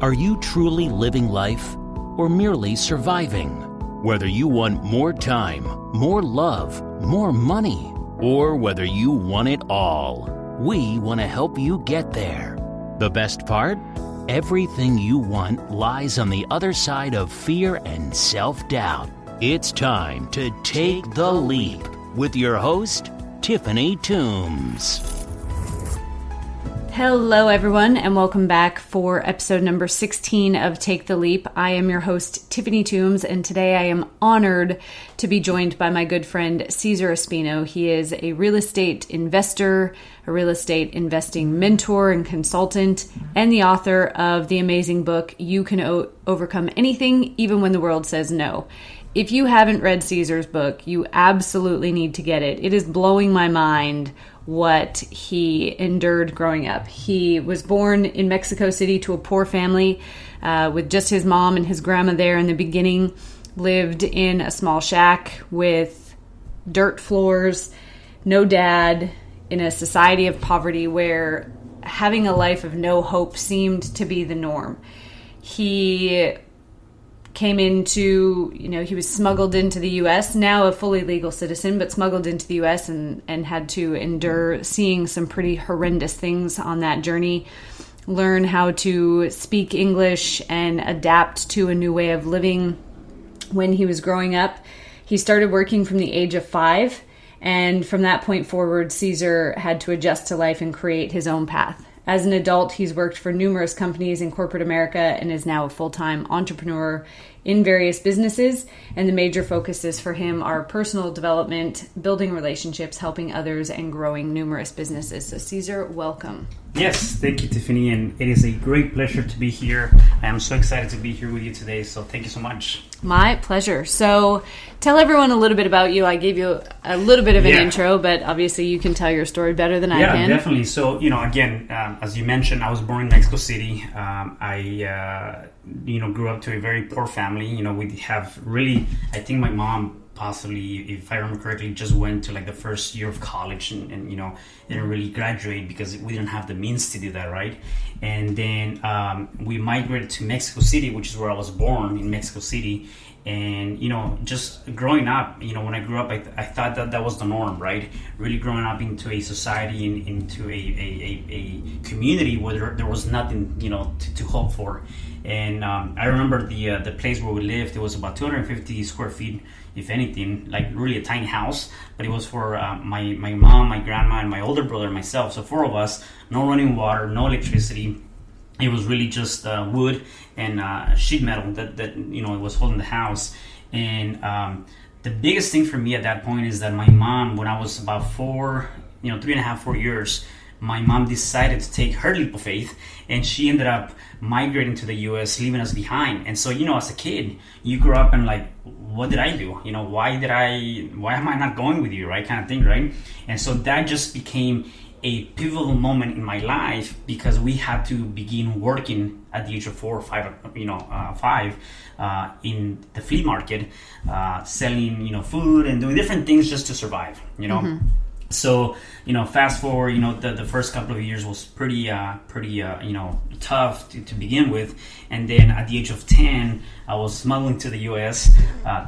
Are you truly living life or merely surviving? Whether you want more time, more love, more money, or whether you want it all, we want to help you get there. The best part? Everything you want lies on the other side of fear and self-doubt. It's time to take the leap with your host, Tiffany Toombs. Hello, everyone, and welcome back for episode number 16 of Take the Leap. I am your host, Tiffany Toombs, and today I am honored to be joined by my good friend, Cesar Espino. He is a real estate investor, a real estate investing mentor and consultant, and the author of the amazing book, You Can Overcome Anything, Even When the World Says No. If you haven't read Cesar's book, you absolutely need to get it. It is blowing my mind what he endured growing up. He was born in Mexico City to a poor family with just his mom and his grandma there in the beginning, lived in a small shack with dirt floors, no dad, in a society of poverty where having a life of no hope seemed to be the norm. He came into, he was smuggled into the U.S., now a fully legal citizen, but smuggled into the U.S. and had to endure seeing some pretty horrendous things on that journey, learn how to speak English and adapt to a new way of living. When he was growing up, he started working from the age of 5, and from that point forward, Cesar had to adjust to life and create his own path. As an adult, he's worked for numerous companies in corporate America and is now a full-time entrepreneur in various businesses. And the major focuses for him are personal development, building relationships, helping others, and growing numerous businesses. So Cesar, welcome. Yes, thank you, Tiffany. And it is a great pleasure to be here. I am so excited to be here with you today. So thank you so much. My pleasure. So tell everyone a little bit about you. I gave you a little bit of an intro, but obviously you can tell your story better than I can. Yeah, definitely. So, again, as you mentioned, I was born in Mexico City. I grew up to a very poor family. We have really, I think my mom possibly, if I remember correctly, just went to like the first year of college and didn't really graduate because we didn't have the means to do that, right? And then we migrated to Mexico City, which is where I was born, in Mexico City. And, just growing up, when I grew up, I thought that was the norm, right? Really growing up into a society, into a community where there was nothing, to hope for. And I remember the place where we lived, it was about 250 square feet, if anything, like really a tiny house. But it was for my mom, my grandma, and my older brother and myself. So 4 of us, no running water, no electricity. It was really just wood and sheet metal that it was holding the house. And the biggest thing for me at that point is that my mom, when I was about 3.5, 4 years, my mom decided to take her leap of faith, and she ended up migrating to the U.S., leaving us behind. And so, as a kid, you grow up and like, what did I do? Why am I not going with you, right? Kind of thing, right? And so that just became a pivotal moment in my life because we had to begin working at the age of 4 or 5, 5 in the flea market, selling, food and doing different things just to survive, Mm-hmm. So, fast forward, the first couple of years was pretty tough to begin with. And then at the age of 10, I was smuggling to the U.S.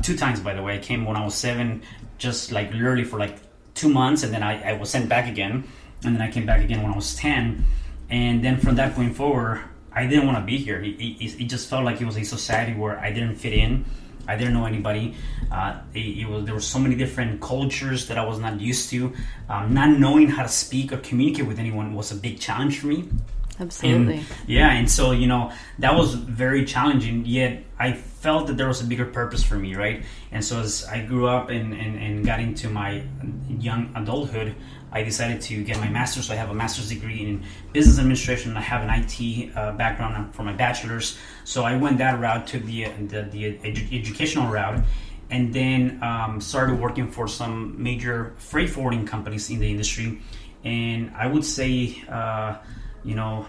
2 times, by the way. I came when I was 7, just like literally for like 2 months. And then I was sent back again. And then I came back again when I was 10. And then from that point forward, I didn't want to be here. It just felt like it was a society where I didn't fit in. I didn't know anybody. There were so many different cultures that I was not used to. Not knowing how to speak or communicate with anyone was a big challenge for me. Absolutely. And so, that was very challenging, yet I felt that there was a bigger purpose for me, right? And so as I grew up and got into my young adulthood, I decided to get my master's. So I have a master's degree in business administration. I have an IT background for my bachelor's. So I went that route, took the educational route, and then started working for some major freight forwarding companies in the industry. And I would say,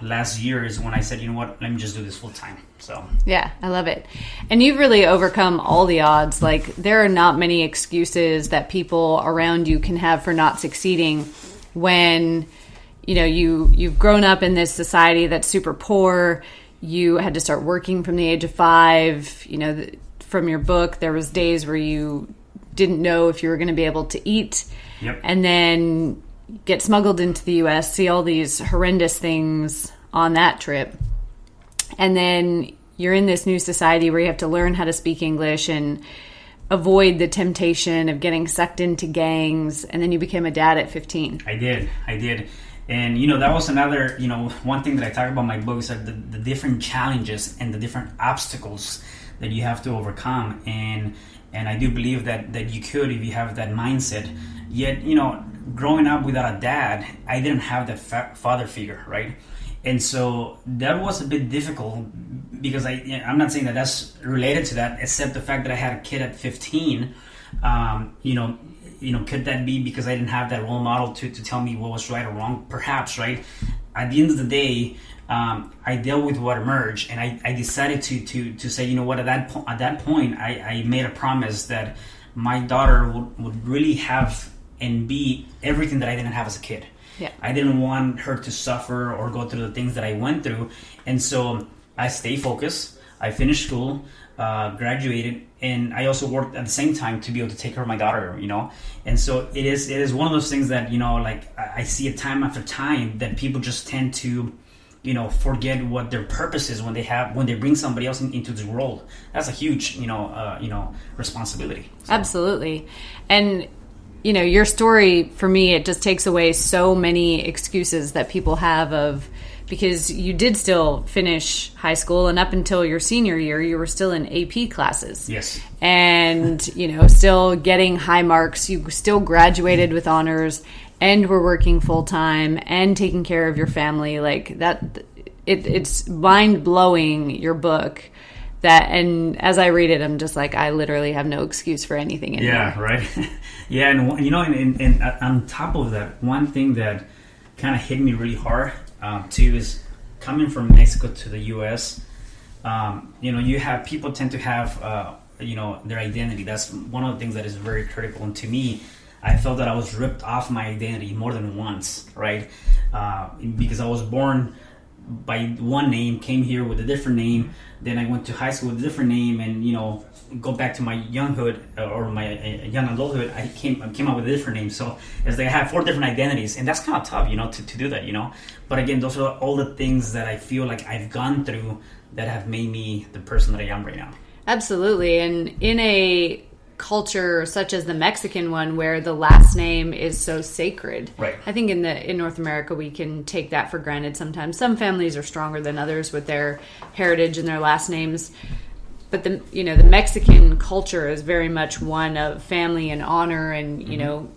last year is when I said, let me just do this full time. So yeah, I love it. And you've really overcome all the odds. Like, there are not many excuses that people around you can have for not succeeding when, you've grown up in this society that's super poor. you had to start working from the age of 5. You know, from your book, there was days where you didn't know if you were going to be able to eat. Yep. And then get smuggled into the U.S., see all these horrendous things on that trip. And then you're in this new society where you have to learn how to speak English and avoid the temptation of getting sucked into gangs. And then you became a dad at 15. I did. And, you know, that was another, you know, one thing that I talk about in my book is that the different challenges and the different obstacles that you have to overcome. And I do believe that you could if you have that mindset. Yet, you know, growing up without a dad, I didn't have that father figure, right? And so that was a bit difficult because I'm not saying that that's related to that, except the fact that I had a kid at 15. You know, could that be because I didn't have that role model to tell me what was right or wrong? Perhaps, right? At the end of the day, I dealt with what emerged, and I decided to say, you know what? At that point, I made a promise that my daughter would really have and be everything that I didn't have as a kid. Yeah. I didn't want her to suffer or go through the things that I went through, and so I stayed focused. I finished school, graduated, and I also worked at the same time to be able to take care of my daughter, you know. And so it is one of those things that, you know, like I see it time after time that people just tend to, you know, forget what their purpose is when they bring somebody else into this world. That's a huge, responsibility. So. Absolutely. And, you know, your story, for me, it just takes away so many excuses that people have because you did still finish high school, and up until your senior year, you were still in AP classes. Yes. And, you know, still getting high marks. You still graduated with honors and were working full time and taking care of your family. Like that, it's mind blowing, your book. And as I read it, I'm just like, I literally have no excuse for anything anymore. Yeah, right. Yeah, and you know, and on top of that, one thing that kind of hit me really hard too is coming from Mexico to the U.S. You have people tend to have their identity. That's one of the things that is very critical. And to me, I felt that I was ripped off my identity more than once, right? Because I was born by one name, came here with a different name, then I went to high school with a different name, and, you know, go back to my younghood or my young adulthood, I came up with a different name. So it's like I have 4 different identities, and that's kind of tough, you know, to do that, you know. But again, those are all the things that I feel like I've gone through that have made me the person that I am right now. Absolutely. And in a culture such as the Mexican one, where the last name is so sacred, right? I think in North America we can take that for granted sometimes. Some families are stronger than others with their heritage and their last names, but the Mexican culture is very much one of family and honor, and you know,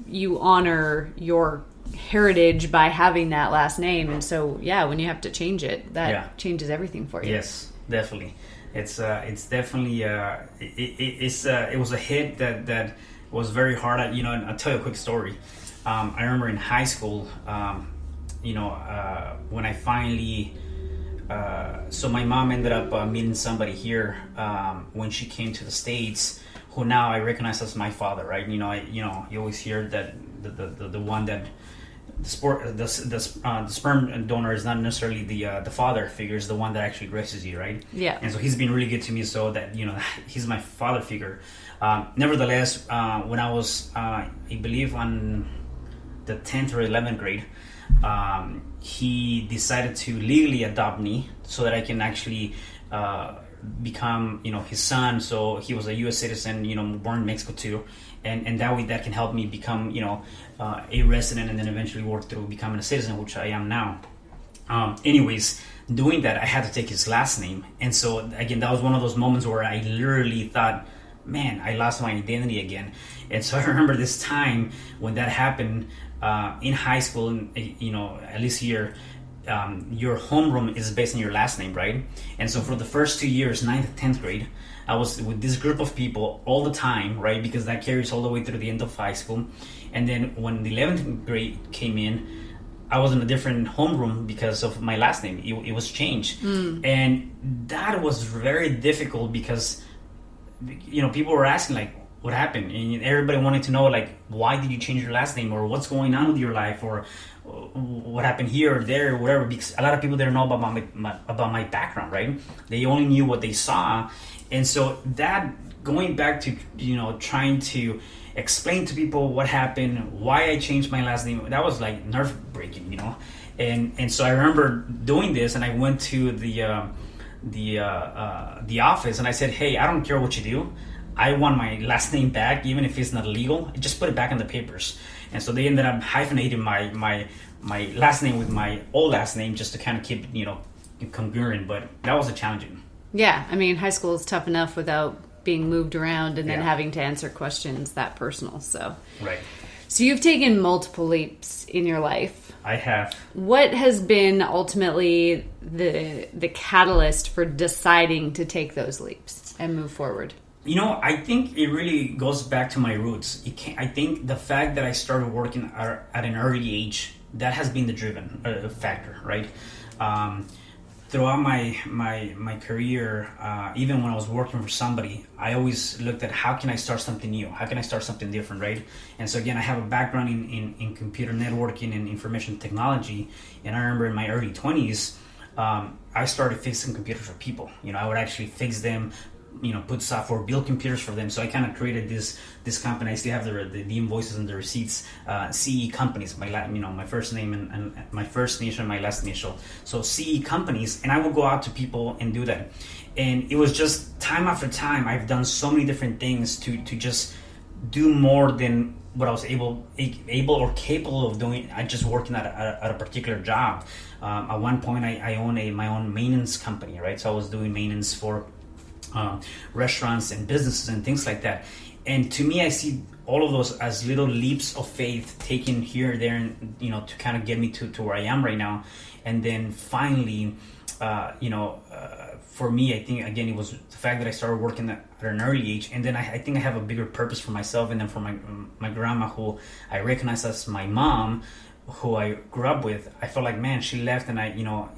you honor your heritage by having that last name. And so when you have to change it, that changes everything for you. Yes, definitely. It's definitely it was a hit that was very hard. And I'll tell you a quick story. I remember in high school, when I finally, so my mom ended up meeting somebody here when she came to the States, who now I recognize as my father, right? You always hear that the one that the sperm donor is not necessarily the father figure, is the one that actually raises you, right? Yeah. And so he's been really good to me, so that he's my father figure. Nevertheless, when I was I believe on the 10th or 11th grade, he decided to legally adopt me so that I can actually become his son. So he was a U.S. citizen, born in Mexico too, and that way that can help me become a resident, and then eventually work through becoming a citizen, which I am now. Anyways, doing that, I had to take his last name, and so again, that was one of those moments where I literally thought, man, I lost my identity again. And so I remember this time when that happened in high school, at least here, your homeroom is based on your last name, right? And so for the first 2 years, 9th and 10th grade, I was with this group of people all the time, right? Because that carries all the way through the end of high school. And then when the 11th grade came in, I was in a different homeroom because of my last name. It was changed. And that was very difficult because, people were asking, like, what happened? And everybody wanted to know, like, why did you change your last name, or what's going on with your life, or what happened here or there or whatever, because a lot of people didn't know about my background, right? They only knew what they saw. And so that, going back to, trying to explain to people what happened, why I changed my last name, that was like nerve-breaking, And so I remember doing this, and I went to the office, and I said, hey, I don't care what you do. I want my last name back, even if it's not legal. Just put it back in the papers. And so they ended up hyphenating my last name with my old last name, just to kind of keep congruent. But that was a challenging. Yeah, I mean, high school is tough enough without being moved around and then having to answer questions that personal. So right. So you've taken multiple leaps in your life. I have. What has been ultimately the catalyst for deciding to take those leaps and move forward? I think it really goes back to my roots. I think the fact that I started working at an early age, that has been the driven factor, right? Throughout my career, even when I was working for somebody, I always looked at how can I start something new? How can I start something different, right? And so again, I have a background in computer networking and information technology. And I remember in my early 20s, I started fixing computers for people. I would actually fix them, put software, build computers for them. So I kind of created this company. I still have the invoices and the receipts. CE companies, my first name and my first initial and my last initial. So CE companies, and I would go out to people and do that. And it was just time after time. I've done so many different things to just do more than what I was able or capable of doing. I just working at a particular job. At one point, I own my own maintenance company, right? So I was doing maintenance for restaurants and businesses and things like that. And to me, I see all of those as little leaps of faith taken here, there, and to kind of get me to where I am right now. And then finally, for me, I think again it was the fact that I started working at an early age, and then I think I have a bigger purpose for myself, and then for my grandma, who I recognize as my mom, who I grew up with. I felt like, man, she left, and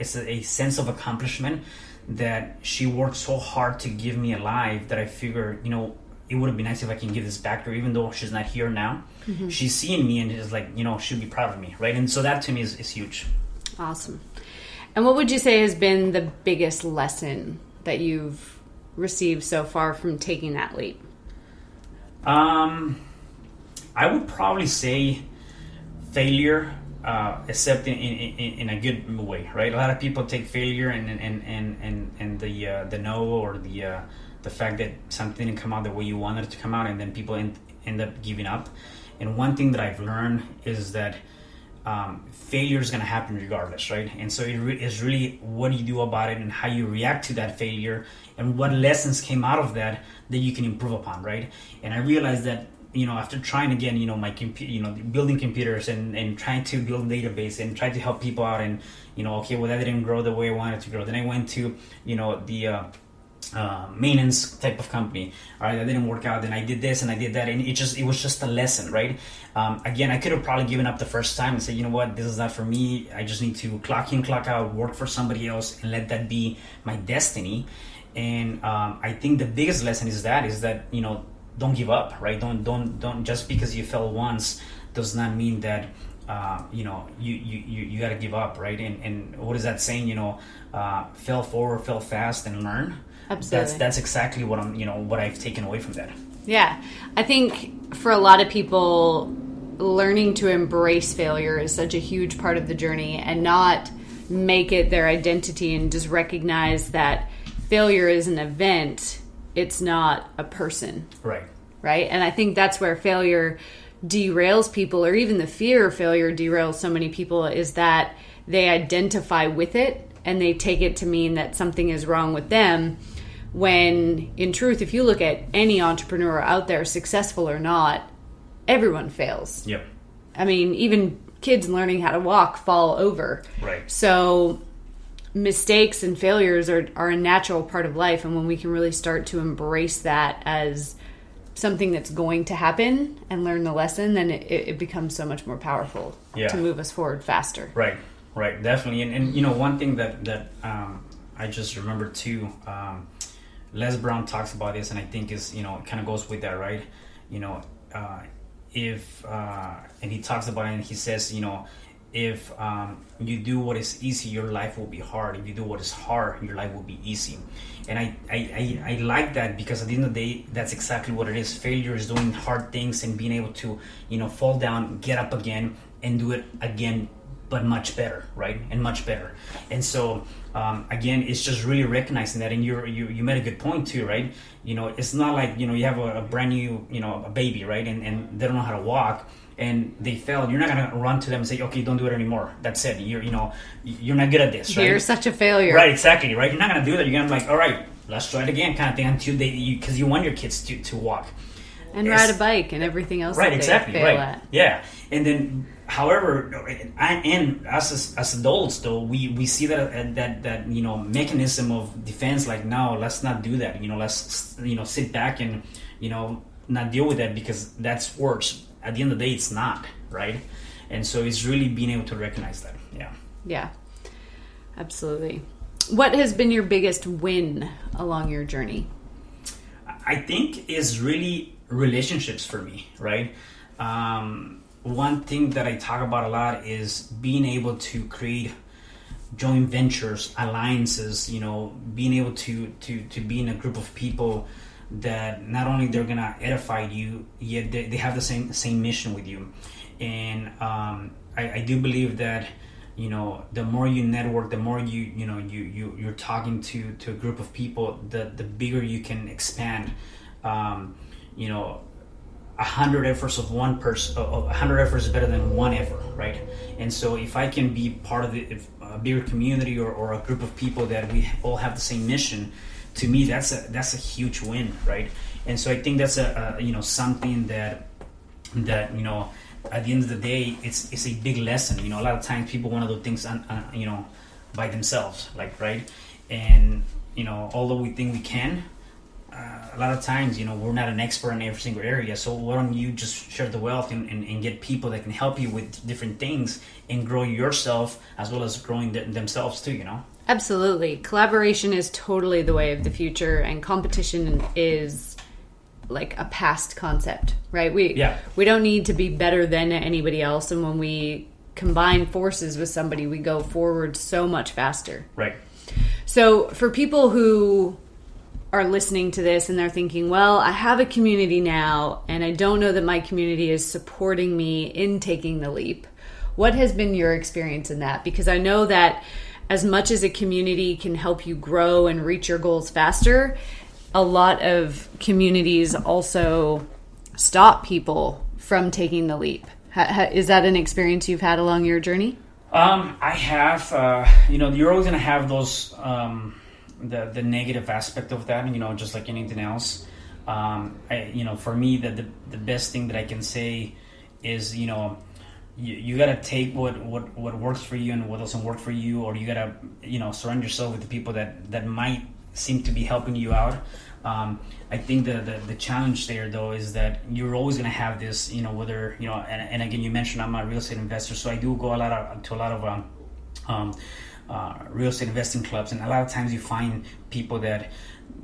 it's a sense of accomplishment that she worked so hard to give me a life, that I figured, it would have been nice if I can give this back to her, even though she's not here now. Mm-hmm. She's seeing me and is like, she'll be proud of me, right? And so that to me is huge. Awesome. And what would you say has been the biggest lesson that you've received so far from taking that leap? I would probably say failure, except in a good way, right? A lot of people take failure and the no, or the fact that something didn't come out the way you wanted it to come out, and then people end up giving up. And one thing that I've learned is that failure is going to happen regardless, right? And so it is really what you do about it and how you react to that failure, and what lessons came out of that you can improve upon, right? And I realized that after trying again, my building computers and trying to build a database and try to help people out, and that didn't grow the way I wanted it to grow. Then I went to the maintenance type of company. All right, that didn't work out. Then I did this and I did that, and it was just a lesson, right? Again, I could have probably given up the first time and said, this is not for me. I just need to clock in, clock out, work for somebody else, and let that be my destiny. And I think the biggest lesson is that don't give up, right? Don't just because you fell once does not mean that you got to give up, right? And what is that saying? Fail forward, fail fast, and learn. Absolutely. That's exactly what what I've taken away from that. Yeah, I think for a lot of people, learning to embrace failure is such a huge part of the journey, and not make it their identity, and just recognize that failure is an event. It's not a person. Right? And I think that's where failure derails people, or even the fear of failure derails so many people, is that they identify with it and they take it to mean that something is wrong with them, when in truth, if you look at any entrepreneur out there, successful or not, everyone fails. Yep. I mean, even kids learning how to walk fall over. Right. So mistakes and failures are a natural part of life, and when we can really start to embrace that as something that's going to happen and learn the lesson, then it becomes so much more powerful to move us forward faster. Right, definitely. And one thing that I just remembered too, Les Brown talks about this, and I think is kind of goes with that, right? if and he talks about it, and he says, if you do what is easy, your life will be hard. If you do what is hard, your life will be easy. And I like that, because at the end of the day, that's exactly what it is. Failure is doing hard things and being able to, fall down, get up again, and do it again, but much better, right? And much better. And so, again, it's just really recognizing that. And you made a good point too, right? It's not like, you have a brand new, a baby, right? And they don't know how to walk, and they fail. You're not going to run to them and say, okay, don't do it anymore. That's it. You're not good at this, right? You're such a failure. Right, exactly, right? You're not going to do that. You're going to be like, all right, let's try it again, kind of thing, until because you want your kids to walk. And ride a bike and everything else right, that exactly, they fail right. at. Yeah. And then, however, and us as adults, though, we see that mechanism of defense, like, no, let's not do that. Let's sit back and not deal with that, because that's worse. At the end of the day, it's not, right? And so it's really being able to recognize that. Yeah, absolutely. What has been your biggest win along your journey? I think is really relationships for me, right? One thing that I talk about a lot is being able to create joint ventures, alliances, being able to be in a group of people that not only they're gonna edify you, yet they have the same mission with you. And I do believe that the more you network, the more you're talking to a group of people, the bigger you can expand. 100 efforts of one person, 100 efforts is better than one effort, right? And so if I can be part of a bigger community or a group of people that we all have the same mission, to me that's a huge win, right? And so I think that's something that at the end of the day, it's a big lesson. A lot of times people want to do things by themselves, like, right? And although we think we can, a lot of times we're not an expert in every single area. So why don't you just share the wealth and get people that can help you with different things and grow yourself as well as growing themselves too, Absolutely. Collaboration is totally the way of the future, and competition is like a past concept, right? We don't need to be better than anybody else, and when we combine forces with somebody, we go forward so much faster. Right. So for people who are listening to this and they're thinking, well, I have a community now and I don't know that my community is supporting me in taking the leap, what has been your experience in that? Because I know that as much as a community can help you grow and reach your goals faster, a lot of communities also stop people from taking the leap. Is that an experience you've had along your journey? I have. You're always going to have those, the negative aspect of that, just like anything else. For me, the best thing that I can say is, you got to take what works for you and what doesn't work for you, or you got to, surround yourself with the people that might seem to be helping you out. I think the challenge there, though, is that you're always going to have this, whether, and again, you mentioned I'm a real estate investor, so I do go to a lot of real estate investing clubs, and a lot of times you find people that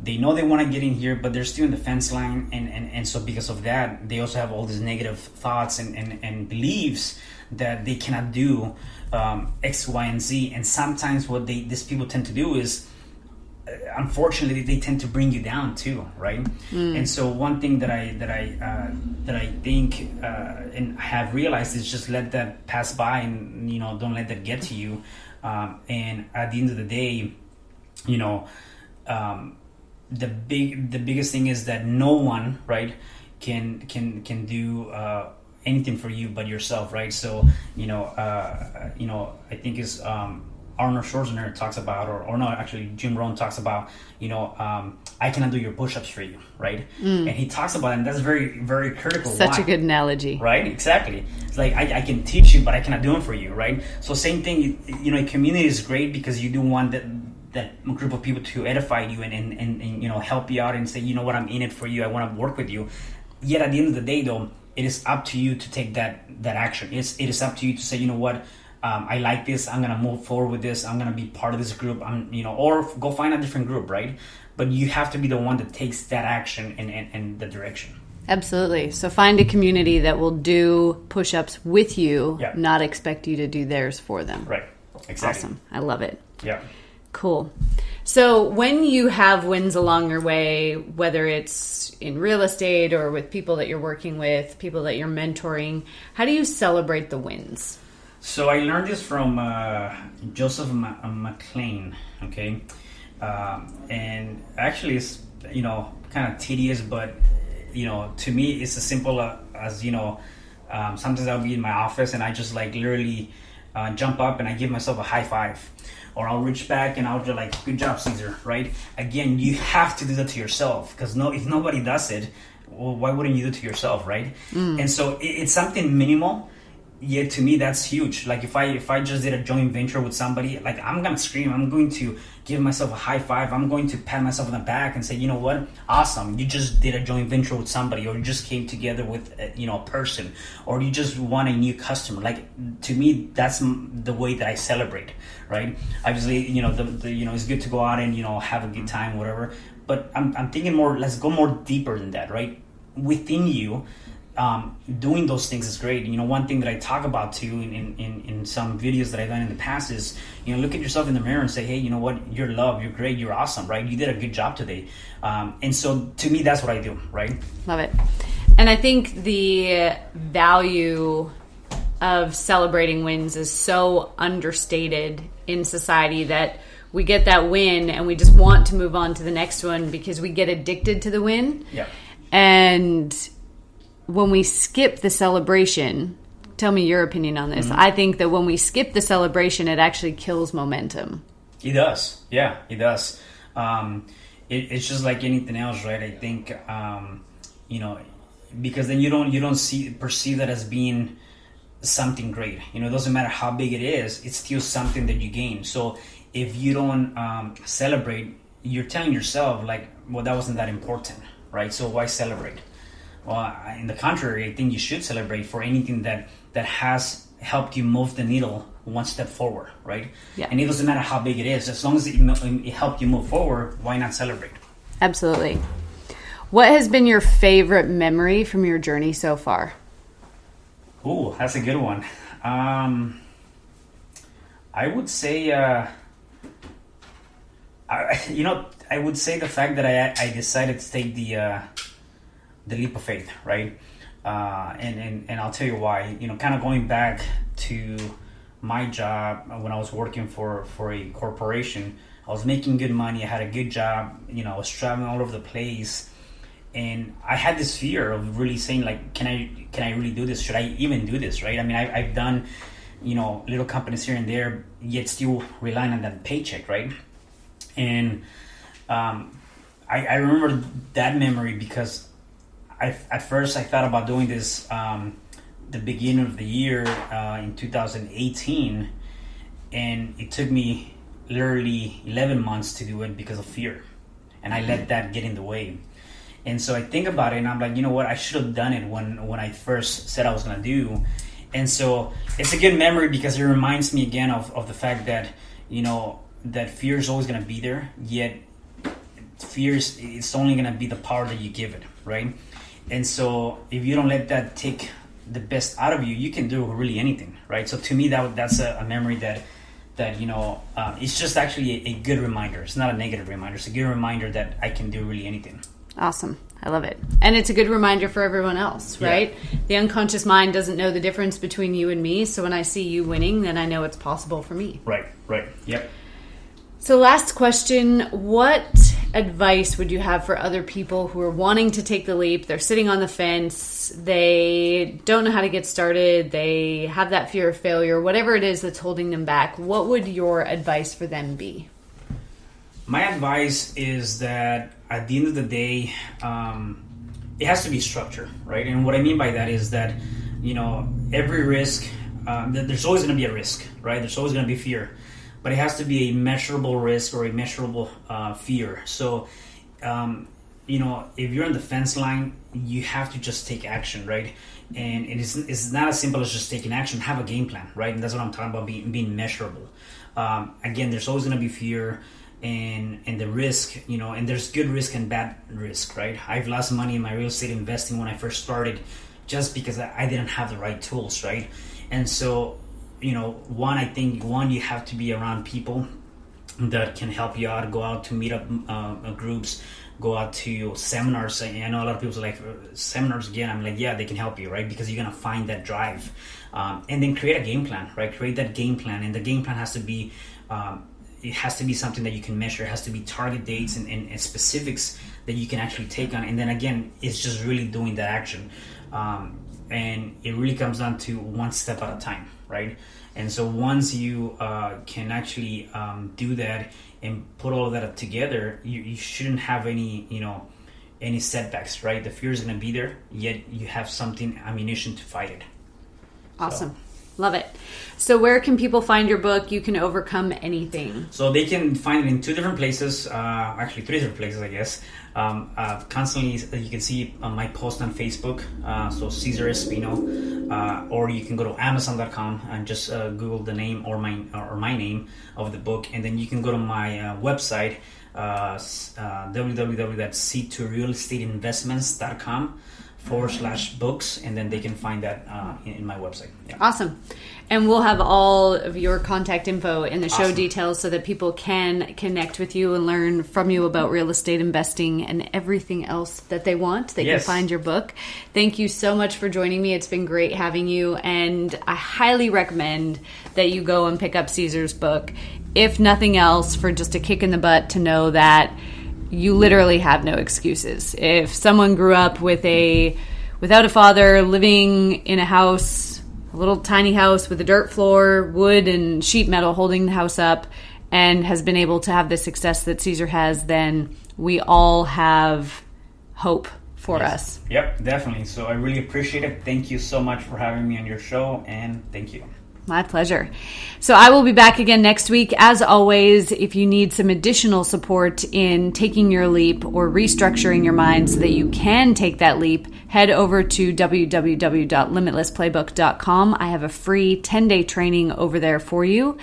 they know they want to get in here, but they're still in the fence line, and so because of that, they also have all these negative thoughts and beliefs that they cannot do X, Y, and Z. And sometimes what these people tend to do is, unfortunately, they tend to bring you down too, right? And so one thing that I think and have realized is just let that pass by, and don't let that get to you. And at the end of the day, the biggest thing is that no one, right, can do anything for you but yourself, right? So I think it's Arnold Schwarzenegger talks about, or no, actually Jim Rohn talks about, I cannot do your push-ups for you, right? And he talks about it, and that's very, very critical. Such a good analogy. Right? Exactly. It's like, I can teach you, but I cannot do it for you, right? So same thing, a community is great because you do want that group of people to edify you and help you out and say, you know what, I'm in it for you, I want to work with you. Yet at the end of the day, though, it is up to you to take that action. It is up to you to say, you know what, I like this, I'm gonna move forward with this, I'm gonna be part of this group, or go find a different group, right? But you have to be the one that takes that action and the direction. Absolutely. So find a community that will do push-ups with you, Yeah. not expect you to do theirs for them. Right. Exactly. Awesome. I love it. Yeah. Cool. So when you have wins along your way, whether it's in real estate or with people that you're working with, people that you're mentoring, how do you celebrate the wins? So I learned this from Joseph McLean, okay? And actually it's, kind of tedious, but, to me it's as simple as, sometimes I'll be in my office and I just like literally jump up and I give myself a high five. Or I'll reach back and I'll just like, good job, Cesar, right? Again, you have to do that to yourself because if nobody does it, well, why wouldn't you do it to yourself, right? And so it's something minimal, yet to me that's huge. Like if I just did a joint venture with somebody, like I'm gonna scream, I'm going to give myself a high five, I'm going to pat myself on the back and say, you know what, awesome, you just did a joint venture with somebody, or you just came together with a person, or you just won a new customer. Like to me, that's the way that I celebrate, right? Obviously, it's good to go out and have a good time, whatever. But I'm thinking more. Let's go more deeper than that, right? Within you, doing those things is great. One thing that I talk about too in some videos that I've done in the past is, look at yourself in the mirror and say, hey, you know what? You're loved. You're great. You're awesome, right? You did a good job today. And so to me, that's what I do, right? Love it. And I think the value of celebrating wins is so understated in society that we get that win and we just want to move on to the next one because we get addicted to the win. Yeah. And when we skip the celebration, tell me your opinion on this. I think that when we skip the celebration, it actually kills momentum. It does. Yeah, it does. It's just like anything else, right? I think, because then you don't perceive that as being something great. It doesn't matter how big it is, it's still something that you gain. So if you don't celebrate, you're telling yourself like, well, that wasn't that important, right? So why celebrate? Well, in the contrary, I think you should celebrate for anything that has helped you move the needle one step forward, right? Yeah. And it doesn't matter how big it is, as long as it helped you move forward, why not celebrate? Absolutely. What has been your favorite memory from your journey so far? Ooh, that's a good one. I would say, I would say the fact that I decided to take the leap of faith, right? And I'll tell you why. Kind of going back to my job when I was working for a corporation, I was making good money. I had a good job. I was traveling all over the place, and I had this fear of really saying like, can I really do this? Should I even do this? Right? I mean, I've done little companies here and there, yet still relying on that paycheck, right? And I remember that memory because at first I thought about doing this the beginning of the year in 2018, and it took me literally 11 months to do it because of fear, and I let that get in the way. And so I think about it and I'm like, you know what, I should have done it when I first said I was going to do. And so it's a good memory because it reminds me again of the fact that that fear is always going to be there, yet it's only going to be the power that you give it, right? And so if you don't let that take the best out of you, you can do really anything, right? So to me, that's a memory that it's just actually a good reminder. It's not a negative reminder. It's a good reminder that I can do really anything. Awesome. I love it. And it's a good reminder for everyone else, right? Yeah. The unconscious mind doesn't know the difference between you and me. So when I see you winning, then I know it's possible for me. Right. Yep. So last question, what advice would you have for other people who are wanting to take the leap? They're sitting on the fence. They don't know how to get started. They have that fear of failure, whatever it is that's holding them back. What would your advice for them be? My advice is that at the end of the day, it has to be structured, right? And what I mean by that is that, every risk, there's always going to be a risk, right? There's always going to be fear. But it has to be a measurable risk or a measurable fear. So, if you're on the fence line, you have to just take action, right? And it's not as simple as just taking action. Have a game plan, right? And that's what I'm talking about, being measurable. Again, there's always going to be fear. and the risk, and there's good risk and bad risk, right? I've lost money in my real estate investing when I first started just because I didn't have the right tools, right? And so, I think you have to be around people that can help you out, go out to meet up groups, go out to seminars. I know a lot of people are like, seminars again. I'm like, yeah, they can help you, right? Because you're going to find that drive. And then create a game plan, right? Create that game plan. And the game plan has to be, it has to be something that you can measure. It has to be target dates and specifics that you can actually take on. And then again, it's just really doing that action. And it really comes down to one step at a time, right? And so once you can actually do that and put all of that together, you shouldn't have any setbacks, right? The fear is going to be there, yet you have something, ammunition to fight it. Awesome. So. Love it. So where can people find your book, You Can Overcome Anything? So they can find it in 2 different places, actually 3 different places, I guess. Constantly, you can see on my post on Facebook, so Cesar Espino, or you can go to Amazon.com and just Google the name or my name of the book, and then you can go to my website, www.c2realestateinvestments.com/books, and then they can find that in my website. Yeah. Awesome. And we'll have all of your contact info in the show details so that people can connect with you and learn from you about real estate investing and everything else that they want. They can find your book. Thank you so much for joining me. It's been great having you, and I highly recommend that you go and pick up Cesar's book, if nothing else, for just a kick in the butt to know that you literally have no excuses. If someone grew up without a father, living in a house, a little tiny house with a dirt floor, wood and sheet metal holding the house up, and has been able to have the success that Cesar has, then we all have hope for us. Yep, definitely. So I really appreciate it. Thank you so much for having me on your show, and thank you. My pleasure. So I will be back again next week. As always, if you need some additional support in taking your leap or restructuring your mind so that you can take that leap, head over to www.limitlessplaybook.com. I have a free 10-day training over there for you.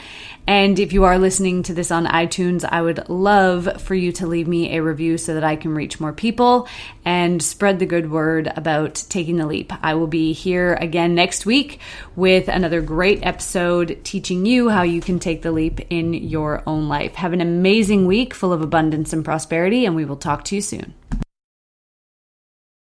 And if you are listening to this on iTunes, I would love for you to leave me a review so that I can reach more people and spread the good word about taking the leap. I will be here again next week with another great episode teaching you how you can take the leap in your own life. Have an amazing week full of abundance and prosperity, and we will talk to you soon.